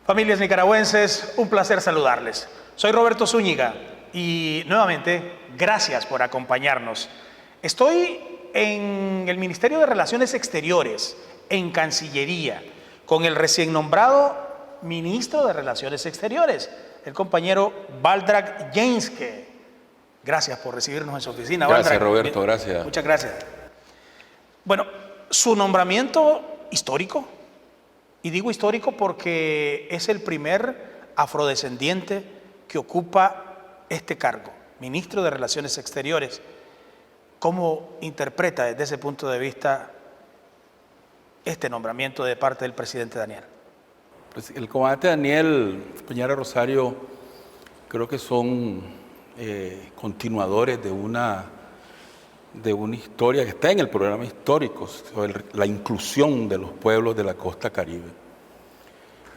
Familias nicaragüenses, un placer saludarles. Soy Roberto Zúñiga y nuevamente, gracias por acompañarnos. Estoy en el Ministerio de Relaciones Exteriores, en Cancillería, con el recién nombrado Ministro de Relaciones Exteriores, el compañero Valdrag Jainske. Gracias por recibirnos en su oficina, Gracias, Valdrag. Roberto, gracias. Muchas gracias. Bueno, su nombramiento histórico. Y digo histórico porque es el primer afrodescendiente que ocupa este cargo, Ministro de Relaciones Exteriores. ¿Cómo interpreta desde ese punto de vista este nombramiento de parte del presidente Daniel? Pues el comandante Daniel, compañera Rosario, creo que son continuadores de una historia que está en el programa histórico sobre la inclusión de los pueblos de la costa caribe.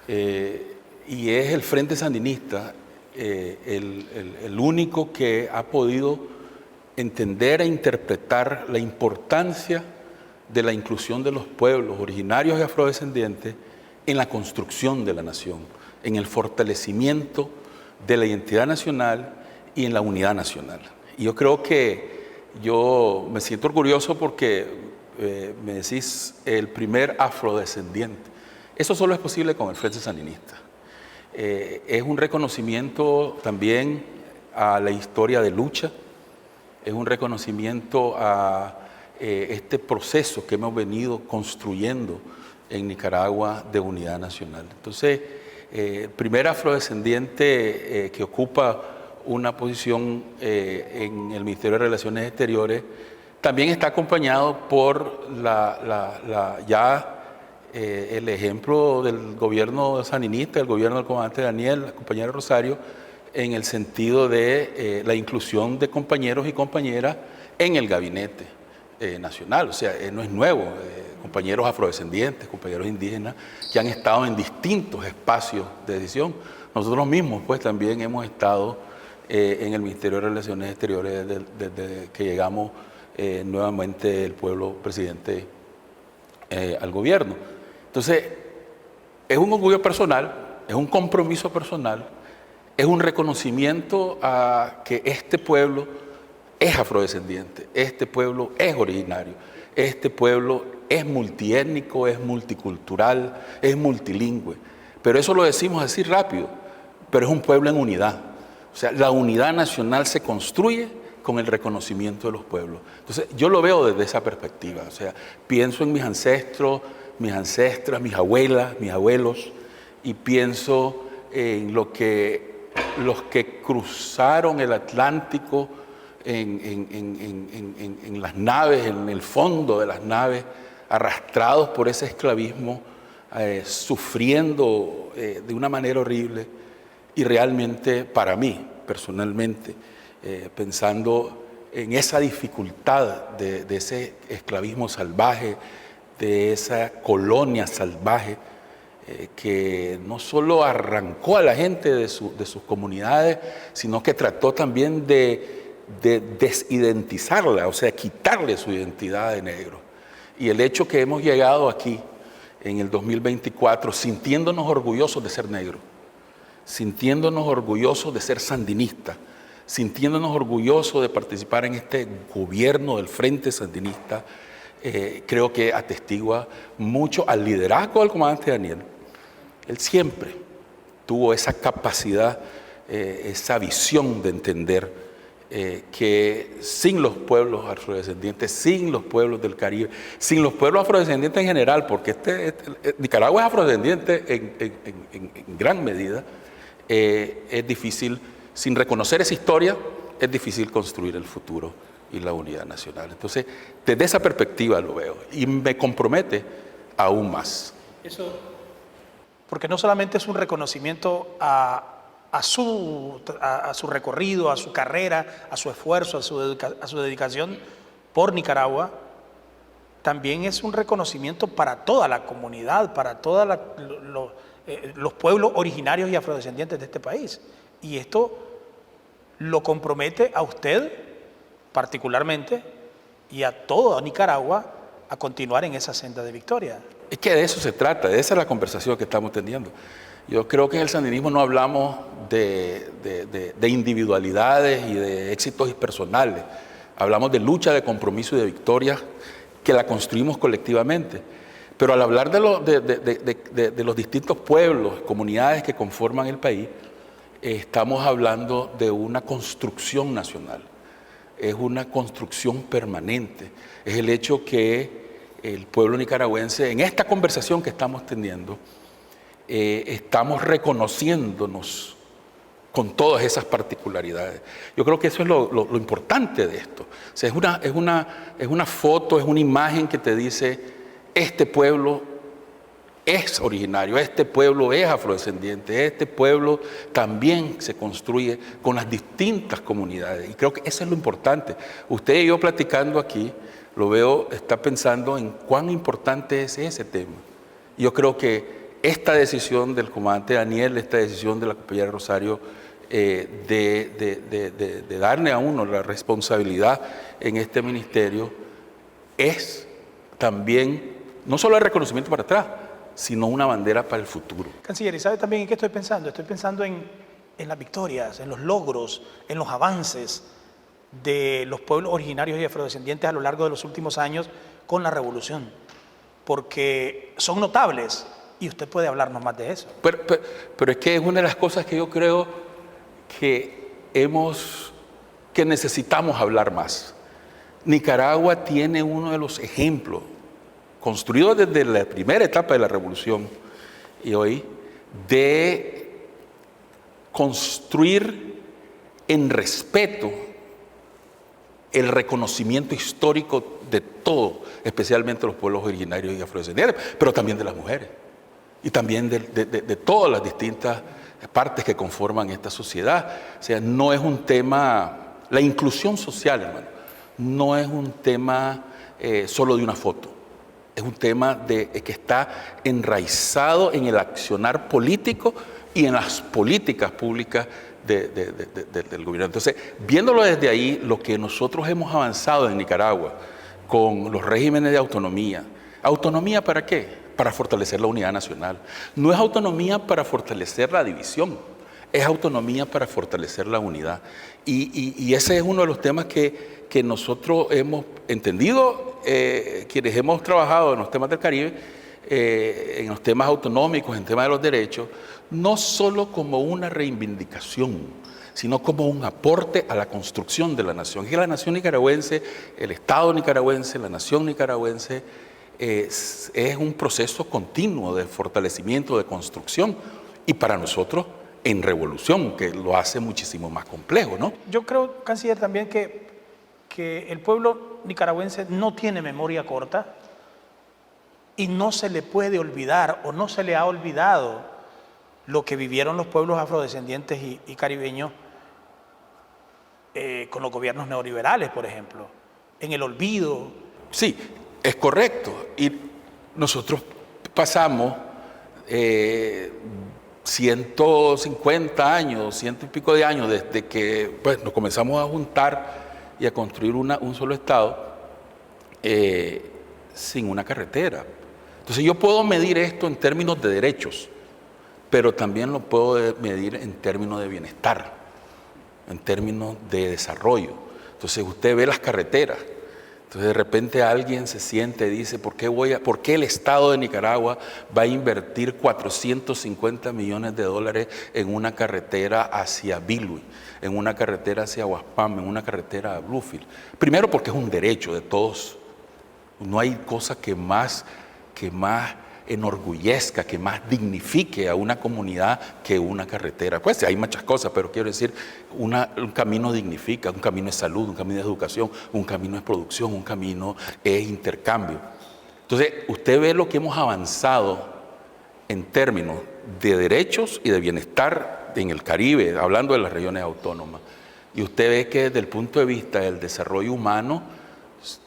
Y es el Frente Sandinista el único que ha podido entender e interpretar la importancia de la inclusión de los pueblos originarios y afrodescendientes en la construcción de la nación, en el fortalecimiento de la identidad nacional y en la unidad nacional. Y yo creo que yo me siento orgulloso porque me decís el primer afrodescendiente. Eso solo es posible con el Frente Sandinista. Es un reconocimiento también a la historia de lucha, es un reconocimiento a este proceso que hemos venido construyendo en Nicaragua de unidad nacional. Entonces, el primer afrodescendiente que ocupa una posición en el Ministerio de Relaciones Exteriores, también está acompañado por el ejemplo del gobierno sandinista, el gobierno del comandante Daniel, la compañera Rosario, en el sentido de la inclusión de compañeros y compañeras en el gabinete nacional. O sea, no es nuevo, compañeros afrodescendientes, compañeros indígenas que han estado en distintos espacios de decisión. Nosotros mismos pues también hemos estado en el Ministerio de Relaciones Exteriores desde que llegamos nuevamente el pueblo presidente al gobierno. Entonces, es un orgullo personal, es un compromiso personal, es un reconocimiento a que este pueblo es afrodescendiente, este pueblo es originario, este pueblo es multiétnico, es multicultural, es multilingüe. Pero eso lo decimos así rápido, pero es un pueblo en unidad. O sea, la unidad nacional se construye con el reconocimiento de los pueblos. Entonces, yo lo veo desde esa perspectiva. O sea, pienso en mis ancestros, mis ancestras, mis abuelas, mis abuelos, y pienso en los que cruzaron el Atlántico en las naves, en el fondo de las naves, arrastrados por ese esclavismo, sufriendo de una manera horrible. Y realmente para mí, personalmente, pensando en esa dificultad de ese esclavismo salvaje, de esa colonia salvaje, que no solo arrancó a la gente de sus comunidades, sino que trató también de desidentizarla, o sea, quitarle su identidad de negro. Y el hecho que hemos llegado aquí en el 2024 sintiéndonos orgullosos de ser negros, sintiéndonos orgullosos de ser sandinistas, sintiéndonos orgullosos de participar en este gobierno del Frente Sandinista, creo que atestigua mucho al liderazgo del comandante Daniel. Él siempre tuvo esa capacidad, esa visión de entender que sin los pueblos afrodescendientes, sin los pueblos del Caribe, sin los pueblos afrodescendientes en general, porque Nicaragua es afrodescendiente en gran medida, es difícil, sin reconocer esa historia, es difícil construir el futuro y la unidad nacional. Entonces, desde esa perspectiva lo veo y me compromete aún más. Eso, porque no solamente es un reconocimiento a su recorrido, a su carrera, a su esfuerzo, a su dedicación por Nicaragua, también es un reconocimiento para toda la comunidad, para todos los pueblos originarios y afrodescendientes de este país. Y esto lo compromete a usted particularmente y a toda Nicaragua a continuar en esa senda de victoria. Es que de eso se trata, de esa es la conversación que estamos teniendo. Yo creo que en el sandinismo no hablamos de individualidades y de éxitos personales. Hablamos de lucha, de compromiso y de victoria que la construimos colectivamente. Pero al hablar de los distintos pueblos, comunidades que conforman el país, estamos hablando de una construcción nacional. Es una construcción permanente. Es el hecho que el pueblo nicaragüense, en esta conversación que estamos teniendo, estamos reconociéndonos con todas esas particularidades. Yo creo que eso es lo importante de esto. O sea, es una foto, es una imagen que te dice, este pueblo es originario, este pueblo es afrodescendiente, este pueblo también se construye con las distintas comunidades. Y creo que eso es lo importante. Usted y yo platicando aquí, lo veo, está pensando en cuán importante es ese tema. Yo creo que esta decisión del comandante Daniel, esta decisión de la compañera Rosario, de darle a uno la responsabilidad en este ministerio, es también no solo el reconocimiento para atrás, sino una bandera para el futuro. Canciller, ¿y sabe también en qué estoy pensando? Estoy pensando en las victorias, en los logros, en los avances de los pueblos originarios y afrodescendientes a lo largo de los últimos años con la revolución, porque son notables y usted puede hablarnos más de eso. Pero es que es una de las cosas que yo creo que necesitamos hablar más. Nicaragua tiene uno de los ejemplos construidos desde la primera etapa de la revolución y hoy, de construir en respeto el reconocimiento histórico de todo, especialmente los pueblos originarios y afrodescendientes, pero también de las mujeres y también de todas las distintas partes que conforman esta sociedad. O sea, no es un tema, la inclusión social, hermano, no es un tema solo de una foto. Es un tema que está enraizado en el accionar político y en las políticas públicas del gobierno. Entonces, viéndolo desde ahí, lo que nosotros hemos avanzado en Nicaragua con los regímenes de autonomía. ¿Autonomía para qué? Para fortalecer la unidad nacional. No es autonomía para fortalecer la división, es autonomía para fortalecer la unidad. Y ese es uno de los temas que nosotros hemos entendido, quienes hemos trabajado en los temas del Caribe, en los temas autonómicos, en temas de los derechos, no solo como una reivindicación, sino como un aporte a la construcción de la nación. Y la nación nicaragüense, el Estado nicaragüense, la nación nicaragüense, es un proceso continuo de fortalecimiento, de construcción, y para nosotros en revolución, que lo hace muchísimo más complejo, ¿no? Yo creo, canciller, también que el pueblo nicaragüense no tiene memoria corta y no se le puede olvidar o no se le ha olvidado lo que vivieron los pueblos afrodescendientes y caribeños con los gobiernos neoliberales, por ejemplo, en el olvido. Sí, es correcto. Y nosotros pasamos 150 años, 100 y pico de años desde que nos comenzamos a juntar y a construir un solo Estado sin una carretera. Entonces yo puedo medir esto en términos de derechos, pero también lo puedo medir en términos de bienestar, en términos de desarrollo. Entonces usted ve las carreteras, entonces de repente alguien se siente y dice, ¿por qué el Estado de Nicaragua va a invertir 450 millones de dólares en una carretera hacia Bilwi, en una carretera hacia Huaspam, en una carretera a Bluefield? Primero porque es un derecho de todos. No hay cosa que más enorgullezca, que más dignifique a una comunidad que una carretera. Pues hay muchas cosas, pero quiero decir, un camino dignifica, un camino es salud, un camino es educación, un camino es producción, un camino es intercambio. Entonces, usted ve lo que hemos avanzado en términos de derechos y de bienestar en el Caribe, hablando de las regiones autónomas, y usted ve que desde el punto de vista del desarrollo humano,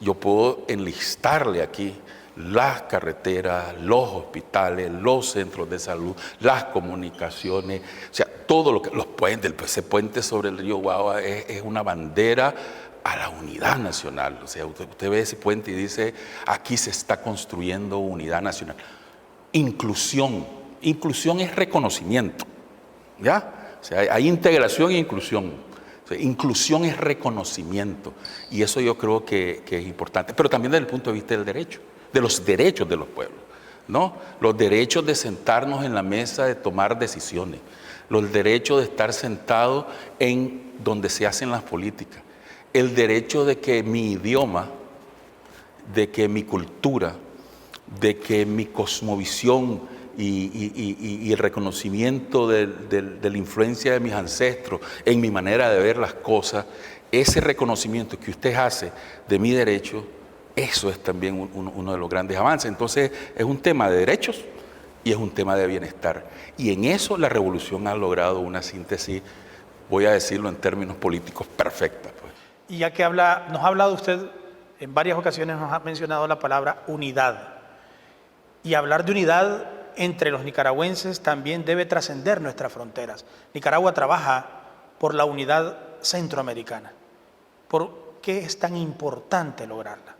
yo puedo enlistarle aquí las carreteras, los hospitales, los centros de salud, las comunicaciones, o sea, todo lo que, los puentes, ese puente sobre el río Guagua es una bandera a la unidad nacional. O sea, usted ve ese puente y dice, aquí se está construyendo unidad nacional. Inclusión es reconocimiento, ¿ya? O sea, hay integración e inclusión. O sea, inclusión es reconocimiento, y eso yo creo que es importante, pero también desde el punto de vista del derecho, de los derechos de los pueblos, ¿no? Los derechos de sentarnos en la mesa, de tomar decisiones, los derechos de estar sentados en donde se hacen las políticas, el derecho de que mi idioma, de que mi cultura, de que mi cosmovisión y el reconocimiento de la influencia de mis ancestros en mi manera de ver las cosas, ese reconocimiento que usted hace de mi derecho, eso es también uno de los grandes avances. Entonces es un tema de derechos y es un tema de bienestar. Y en eso la revolución ha logrado una síntesis, voy a decirlo en términos políticos, perfecta, pues. Y ya que nos ha hablado usted, en varias ocasiones nos ha mencionado la palabra unidad. Y hablar de unidad entre los nicaragüenses también debe trascender nuestras fronteras. Nicaragua trabaja por la unidad centroamericana. ¿Por qué es tan importante lograrla?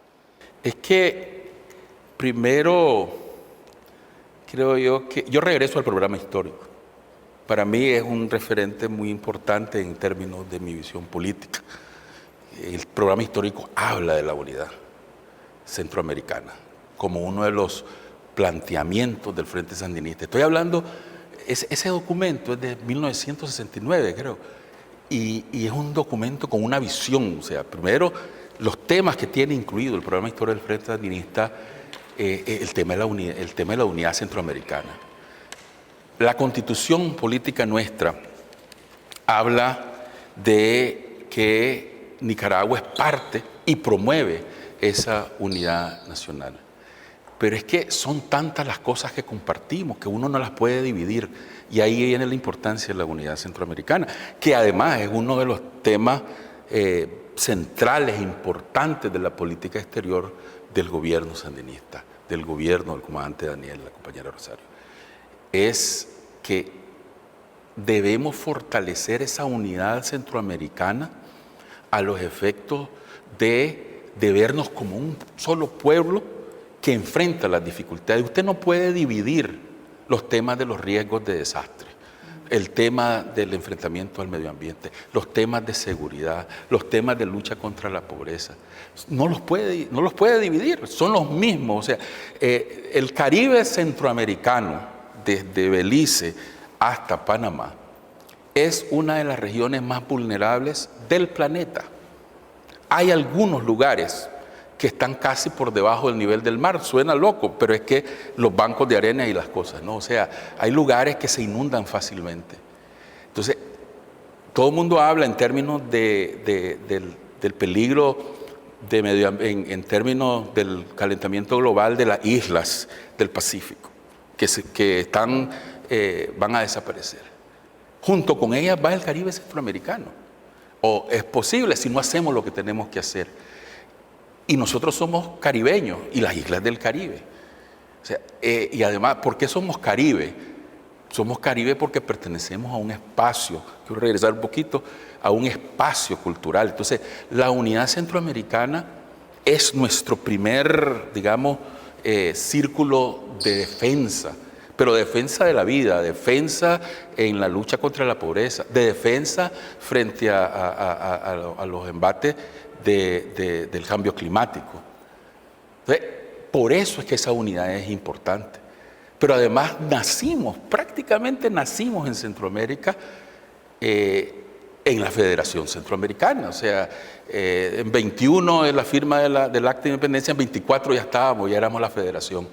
Es que, primero, creo yo que yo regreso al programa histórico. Para mí es un referente muy importante en términos de mi visión política. El programa histórico habla de la unidad centroamericana como uno de los planteamientos del Frente Sandinista. Estoy hablando, ese documento es de 1969, creo, y es un documento con una visión. O sea, primero, los temas que tiene incluido el programa histórico del Frente Sandinista, el tema de la unidad centroamericana. La Constitución política nuestra habla de que Nicaragua es parte y promueve esa unidad nacional. Pero es que son tantas las cosas que compartimos que uno no las puede dividir, y ahí viene la importancia de la unidad centroamericana, que además es uno de los temas centrales e importantes de la política exterior del gobierno sandinista, del gobierno del comandante Daniel, la compañera Rosario. Es que debemos fortalecer esa unidad centroamericana a los efectos de vernos como un solo pueblo que enfrenta las dificultades. Usted no puede dividir los temas de los riesgos de desastre, el tema del enfrentamiento al medio ambiente, los temas de seguridad, los temas de lucha contra la pobreza. No los puede dividir, son los mismos. O sea, el Caribe centroamericano, desde Belice hasta Panamá, es una de las regiones más vulnerables del planeta. Hay algunos lugares que están casi por debajo del nivel del mar. Suena loco, pero es que los bancos de arena y las cosas, ¿no? O sea, hay lugares que se inundan fácilmente. Entonces, todo el mundo habla en términos del peligro en términos del calentamiento global de las islas del Pacífico, que van a desaparecer. Junto con ellas va el Caribe centroamericano. O es posible si no hacemos lo que tenemos que hacer. Y nosotros somos caribeños y las islas del Caribe. O sea, y además, ¿por qué somos Caribe? Somos Caribe porque pertenecemos a un espacio, quiero regresar un poquito, a un espacio cultural. Entonces, la unidad centroamericana es nuestro primer, digamos, círculo de defensa, pero defensa de la vida, defensa en la lucha contra la pobreza, de defensa frente a los embates del cambio climático. Entonces, por eso es que esa unidad es importante. Pero además prácticamente nacimos en Centroamérica, en la Federación Centroamericana. O sea, en 21 es la firma del Acta de Independencia, en 24 ya éramos la Federación.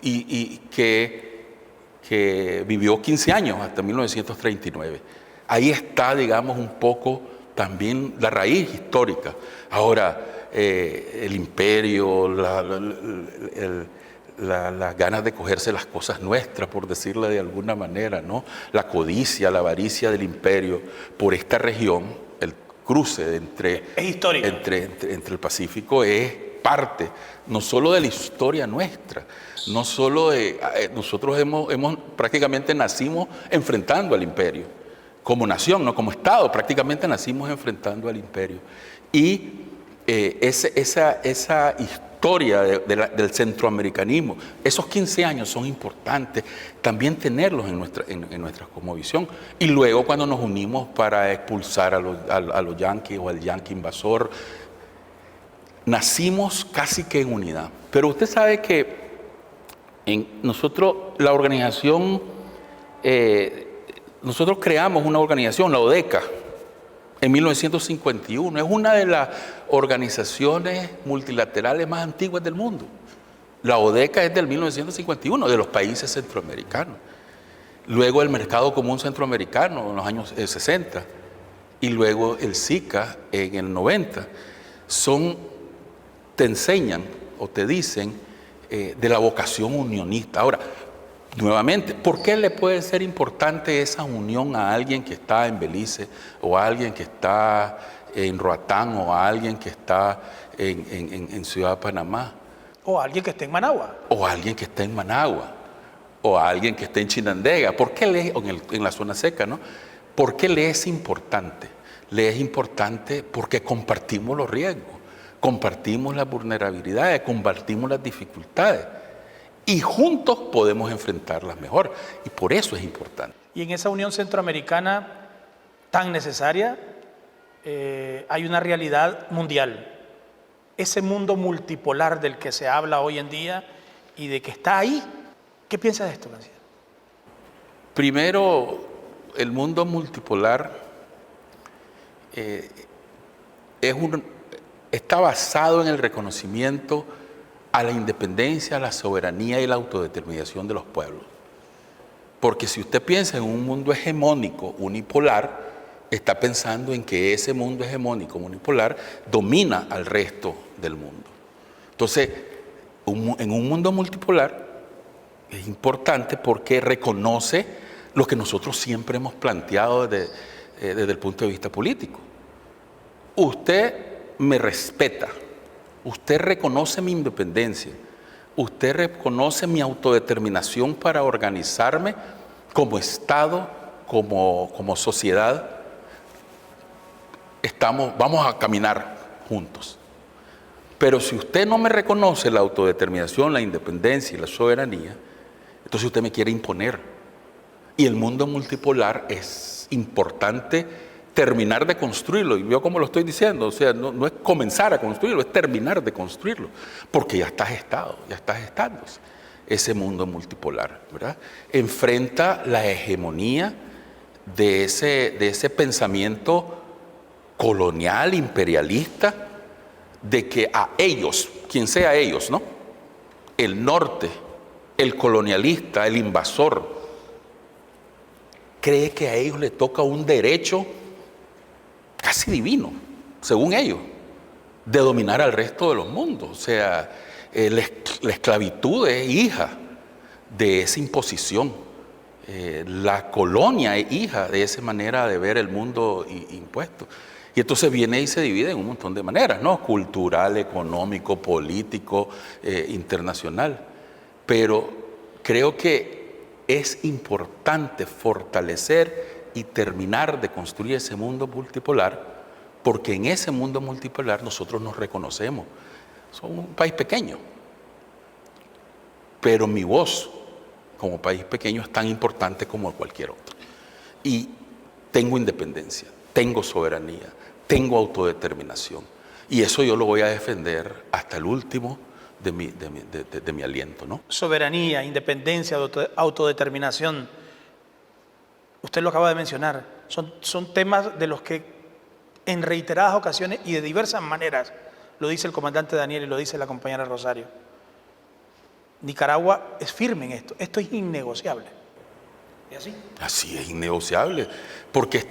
Y que vivió 15 años, hasta 1939. Ahí está, digamos, un poco también la raíz histórica. Ahora, el imperio, las ganas de cogerse las cosas nuestras, por decirlo de alguna manera, ¿no? La codicia, la avaricia del imperio por esta región, el cruce entre el Pacífico es parte no solo de la historia nuestra, no solo nosotros prácticamente nacimos enfrentando al imperio. como nación, no como Estado. Prácticamente nacimos enfrentando al imperio. Y esa historia del centroamericanismo, esos 15 años son importantes también tenerlos en nuestra cosmovisión. Y luego cuando nos unimos para expulsar a los yanquis o al yanqui invasor, nacimos casi que en unidad. Pero usted sabe que nosotros, la organización, nosotros creamos una organización, la ODECA, en 1951. Es una de las organizaciones multilaterales más antiguas del mundo. La ODECA es del 1951, de los países centroamericanos. Luego el Mercado Común Centroamericano en los años 60 y luego el SICA en el 90. Te enseñan o te dicen de la vocación unionista. Ahora, nuevamente, ¿por qué le puede ser importante esa unión a alguien que está en Belice o a alguien que está en Roatán o a alguien que está en Ciudad de Panamá? O alguien que esté en Managua. O a alguien que está en Managua. O a alguien que esté en Chinandega. ¿Por qué en la zona seca, ¿no? ¿Por qué le es importante? Le es importante porque compartimos los riesgos, compartimos las vulnerabilidades, compartimos las dificultades. Y juntos podemos enfrentarlas mejor. Y por eso es importante. Y en esa unión centroamericana tan necesaria, hay una realidad mundial. Ese mundo multipolar del que se habla hoy en día y de que está ahí. ¿Qué piensa de esto, García? Primero, el mundo multipolar está basado en el reconocimiento a la independencia, a la soberanía y la autodeterminación de los pueblos. Porque si usted piensa en un mundo hegemónico, unipolar, está pensando en que ese mundo hegemónico, unipolar, domina al resto del mundo. Entonces, en un mundo multipolar es importante porque reconoce lo que nosotros siempre hemos planteado desde el punto de vista político. Usted me respeta. Usted reconoce mi independencia, usted reconoce mi autodeterminación para organizarme como Estado, como sociedad. Vamos a caminar juntos. Pero si usted no me reconoce la autodeterminación, la independencia y la soberanía, entonces usted me quiere imponer. Y el mundo multipolar es importante terminar de construirlo, y yo como lo estoy diciendo, o sea, no es comenzar a construirlo, es terminar de construirlo, porque ya está gestado, ya está gestándose ese mundo multipolar, ¿verdad? Enfrenta la hegemonía de ese pensamiento colonial, imperialista, de que a ellos, quien sea ellos, ¿no? El norte, el colonialista, el invasor, cree que a ellos le toca un derecho casi divino, según ellos, de dominar al resto de los mundos. O sea, la esclavitud es hija de esa imposición. La colonia es hija de esa manera de ver el mundo impuesto. Y entonces viene y se divide en un montón de maneras, ¿no? Cultural, económico, político, internacional. Pero creo que es importante fortalecer y terminar de construir ese mundo multipolar, porque en ese mundo multipolar nosotros nos reconocemos. Somos un país pequeño, pero mi voz como país pequeño es tan importante como cualquier otro. Y tengo independencia, tengo soberanía, tengo autodeterminación. Y eso yo lo voy a defender hasta el último de mi aliento, ¿no? Soberanía, independencia, autodeterminación. Usted lo acaba de mencionar, son temas de los que en reiteradas ocasiones y de diversas maneras, lo dice el comandante Daniel y lo dice la compañera Rosario, Nicaragua es firme en esto es innegociable. ¿Y así? Así es innegociable, porque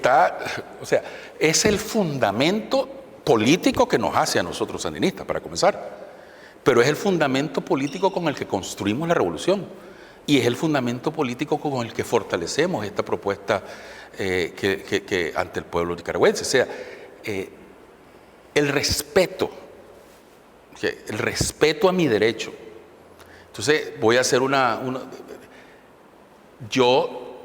es el fundamento político que nos hace a nosotros sandinistas, para comenzar, pero es el fundamento político con el que construimos la revolución. Y es el fundamento político con el que fortalecemos esta propuesta que ante el pueblo nicaragüense. O sea, el respeto a mi derecho. Entonces, voy a hacer yo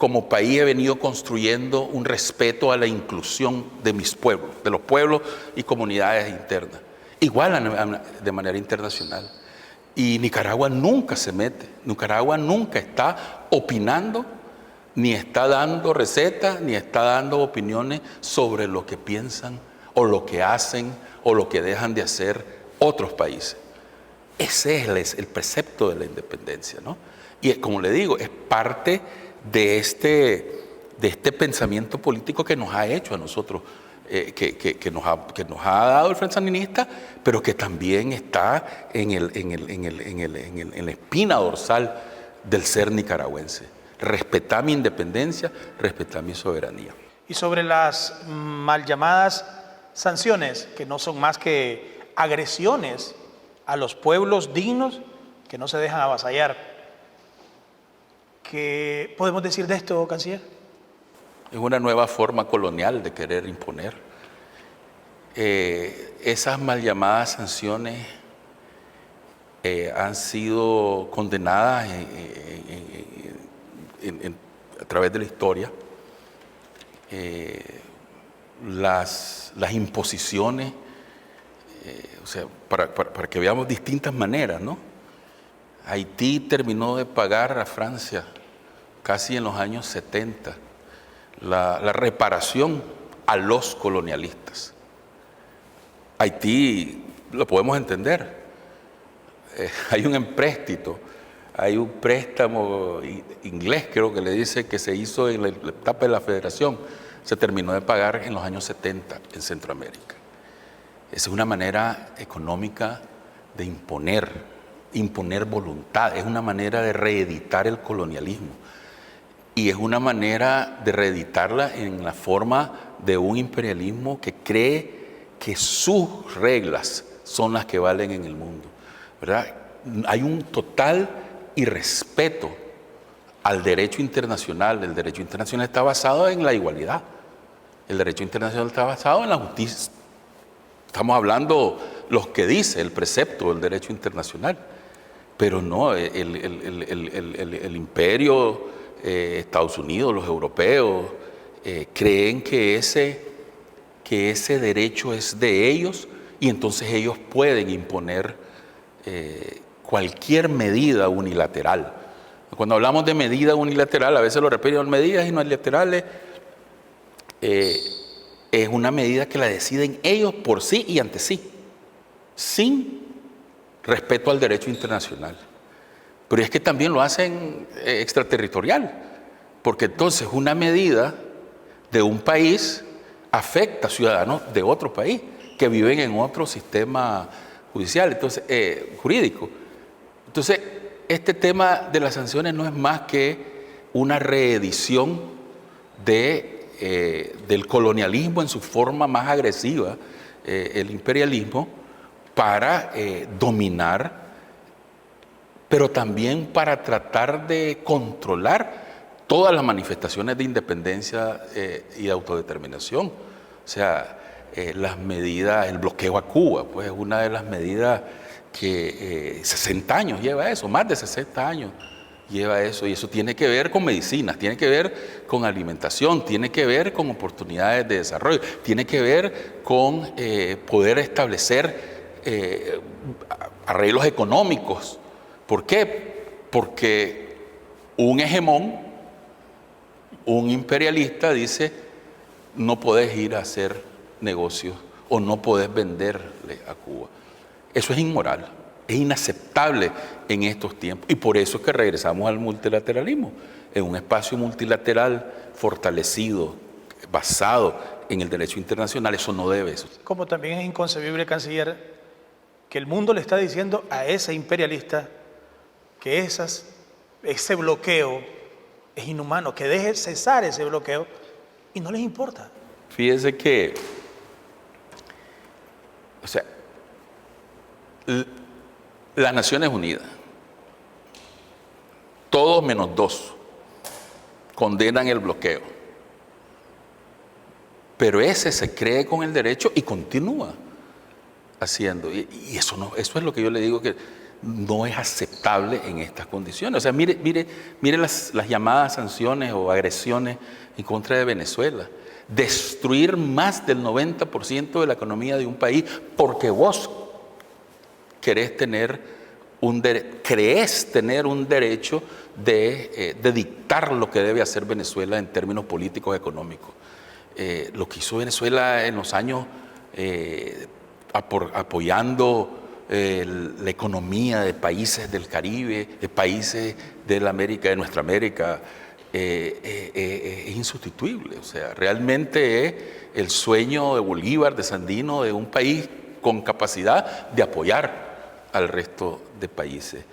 como país he venido construyendo un respeto a la inclusión de mis pueblos, de los pueblos y comunidades internas, igual de manera internacional. Y Nicaragua nunca se mete, Nicaragua nunca está opinando, ni está dando recetas, ni está dando opiniones sobre lo que piensan o lo que hacen o lo que dejan de hacer otros países. Ese es el precepto de la independencia, ¿no? Y como le digo, es parte de este pensamiento político que nos ha hecho a nosotros, que nos ha dado el Frente Sandinista, pero que también está en la espina dorsal del ser nicaragüense. Respetar mi independencia, respetar mi soberanía. Y sobre las mal llamadas sanciones, que no son más que agresiones a los pueblos dignos que no se dejan avasallar. ¿Qué podemos decir de esto, canciller? Es una nueva forma colonial de querer imponer. Esas mal llamadas sanciones han sido condenadas a través de la historia. Las imposiciones, o sea, para que veamos distintas maneras, ¿no? Haití terminó de pagar a Francia casi en los años 70 la reparación a los colonialistas. Haití lo podemos entender. Hay un empréstito, hay un préstamo inglés, creo que le dice, que se hizo en la etapa de la Federación. Se terminó de pagar en los años 70 en Centroamérica. Esa es una manera económica de imponer voluntad, es una manera de reeditar el colonialismo y es una manera de reeditarla en la forma de un imperialismo que cree que sus reglas son las que valen en el mundo, ¿verdad? Hay un total irrespeto al derecho internacional. El derecho internacional está basado en la igualdad, el derecho internacional está basado en la justicia. Estamos hablando los que dice el precepto del derecho internacional, pero no, el imperio, Estados Unidos, los europeos, creen que ese derecho es de ellos y entonces ellos pueden imponer cualquier medida unilateral. Cuando hablamos de medida unilateral, a veces lo repiten, medidas unilaterales, es una medida que la deciden ellos por sí y ante sí, sin respeto al derecho internacional. Pero es que también lo hacen extraterritorial, porque entonces una medida de un país afecta a ciudadanos de otro país que viven en otro sistema judicial, entonces, jurídico. Entonces, este tema de las sanciones no es más que una reedición del colonialismo en su forma más agresiva, el imperialismo, para dominar, pero también para tratar de controlar todas las manifestaciones de independencia y de autodeterminación. O sea, las medidas, el bloqueo a Cuba, pues es una de las medidas que 60 años lleva eso, más de 60 años lleva eso, y eso tiene que ver con medicinas, tiene que ver con alimentación, tiene que ver con oportunidades de desarrollo, tiene que ver con poder establecer arreglos económicos. ¿Por qué? Porque un hegemón, un imperialista dice, no podés ir a hacer negocios o no podés venderle a Cuba. Eso es inmoral, es inaceptable en estos tiempos y por eso es que regresamos al multilateralismo, en un espacio multilateral fortalecido, basado en el derecho internacional. Eso no debe eso. Como también es inconcebible, canciller, que el mundo le está diciendo a ese imperialista que ese bloqueo es inhumano, que deje cesar ese bloqueo y no les importa. Fíjese que, o sea, las Naciones Unidas, todos menos 2, condenan el bloqueo. Pero ese se cree con el derecho y continúa haciendo. Y eso no, eso es lo que yo le digo que no es aceptable. estable en estas condiciones. O sea, mire las llamadas sanciones o agresiones en contra de Venezuela. Destruir más del 90% de la economía de un país porque vos crees tener un derecho de dictar lo que debe hacer Venezuela en términos políticos y económicos. Lo que hizo Venezuela en los años apoyando la economía de países del Caribe, de países de nuestra América, es insustituible. O sea, realmente es el sueño de Bolívar, de Sandino, de un país con capacidad de apoyar al resto de países.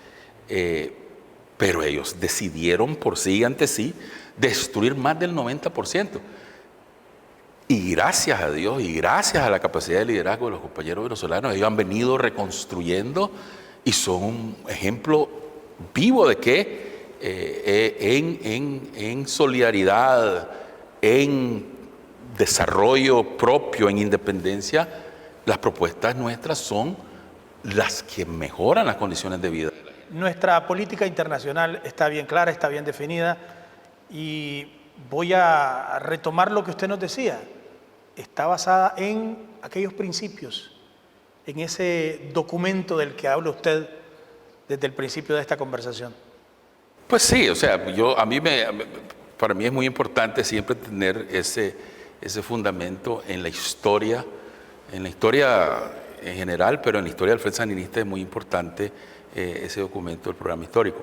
Pero ellos decidieron por sí y ante sí destruir más del 90%. Y gracias a Dios y gracias a la capacidad de liderazgo de los compañeros venezolanos, ellos han venido reconstruyendo y son un ejemplo vivo de que en solidaridad, en desarrollo propio, en independencia, las propuestas nuestras son las que mejoran las condiciones de vida. Nuestra política internacional está bien clara, está bien definida, y voy a retomar lo que usted nos decía. Está basada en aquellos principios, en ese documento del que habla usted desde el principio de esta conversación. Pues sí, o sea, para mí es muy importante siempre tener ese fundamento en la historia en general, pero en la historia del Frente Sandinista es muy importante ese documento del programa histórico.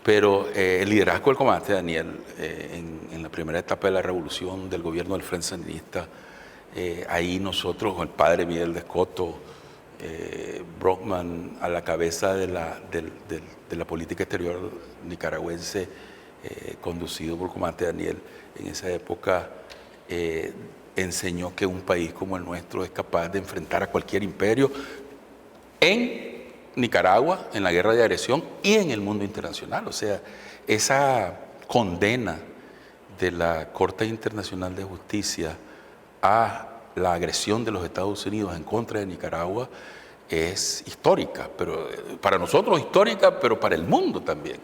Pero el liderazgo del comandante Daniel en la primera etapa de la revolución del gobierno del Frente Sandinista, ahí nosotros, con el padre Miguel de Escoto, Brockman a la cabeza de la política exterior nicaragüense, conducido por el comandante Daniel, en esa época enseñó que un país como el nuestro es capaz de enfrentar a cualquier imperio en Nicaragua, en la guerra de agresión y en el mundo internacional. O sea, esa condena de la Corte Internacional de Justicia a la agresión de los Estados Unidos en contra de Nicaragua es histórica, pero para nosotros histórica, pero para el mundo también,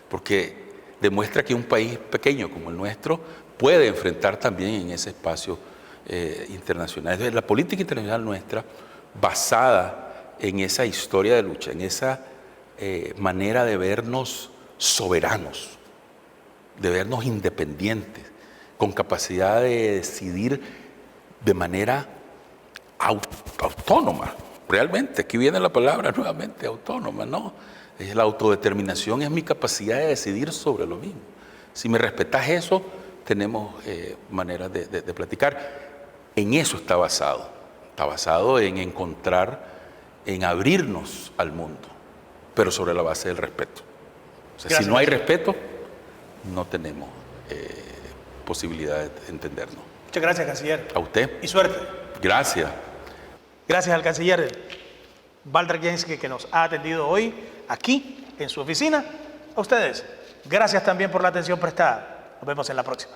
porque demuestra que un país pequeño como el nuestro puede enfrentar también en ese espacio internacional. Entonces, la política internacional nuestra, basada en esa historia de lucha, en esa manera de vernos soberanos, de vernos independientes, con capacidad de decidir de manera autónoma, realmente, aquí viene la palabra nuevamente, autónoma, ¿no? La autodeterminación es mi capacidad de decidir sobre lo mismo. Si me respetas eso, tenemos maneras de platicar. En eso está basado en encontrar, en abrirnos al mundo, pero sobre la base del respeto. O sea, gracias, si no hay respeto, no tenemos posibilidad de entendernos. Muchas gracias, canciller. A usted. Y suerte. Gracias. Gracias al canciller Walter Jaenske, que nos ha atendido hoy aquí en su oficina. A ustedes, gracias también por la atención prestada. Nos vemos en la próxima.